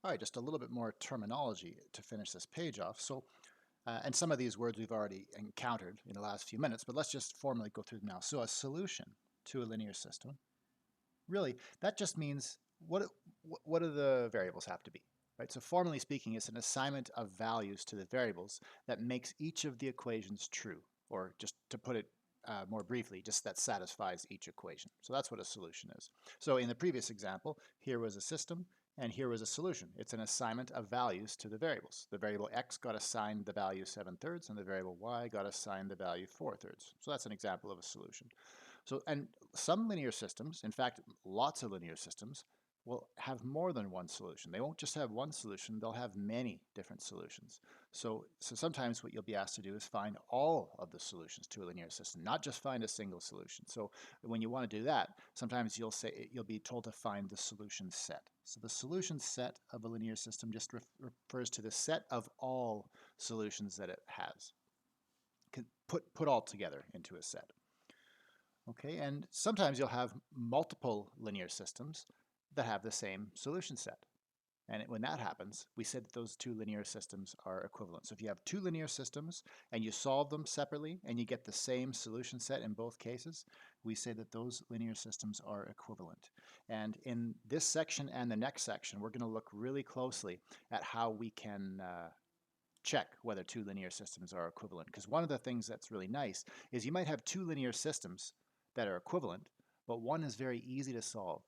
All right, just a little bit more terminology to finish this page off. And some of these words we've already encountered in the last few minutes, but let's just formally go through them now. So a solution to a linear system, really, that just means what do the variables have to be, right? So formally speaking, it's an assignment of values to the variables that makes each of the equations true, or just to put it more briefly, just that satisfies each equation. So that's what a solution is. So in the previous example, here was a system, and here was a solution. It's an assignment of values to the variables. The variable x got assigned the value 7/3, and the variable y got assigned the value 4/3. So that's an example of a solution. So, and some linear systems, in fact, lots of linear systems, will have more than one solution. They won't just have one solution, they'll have many different solutions. So sometimes what you'll be asked to do is find all of the solutions to a linear system, not just find a single solution. So when you want to do that, sometimes you'll be told to find the solution set. So the solution set of a linear system just refers to the set of all solutions that it has. Put all together into a set. Okay, and sometimes you'll have multiple linear systems that have the same solution set. And when that happens, we say that those two linear systems are equivalent. So if you have two linear systems and you solve them separately and you get the same solution set in both cases, we say that those linear systems are equivalent. And in this section and the next section, we're going to look really closely at how we can check whether two linear systems are equivalent. Because one of the things that's really nice is you might have two linear systems that are equivalent, but one is very easy to solve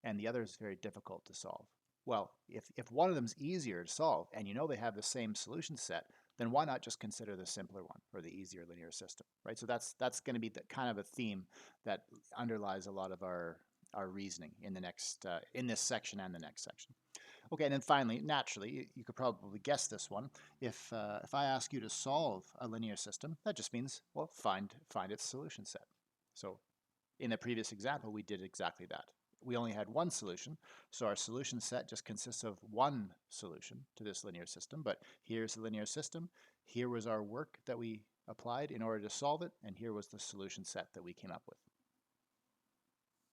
and the other is very difficult to solve. Well, if one of them is easier to solve and you know they have the same solution set, then why not just consider the simpler one or the easier linear system, right? So that's going to be the kind of a theme that underlies a lot of our reasoning in the next in this section and the next section. Okay, and then finally, naturally, you could probably guess this one. If I ask you to solve a linear system, that just means, well, find its solution set. So in the previous example, we did exactly that. We only had one solution, so our solution set just consists of one solution to this linear system. But here's the linear system. Here was our work that we applied in order to solve it, and here was the solution set that we came up with.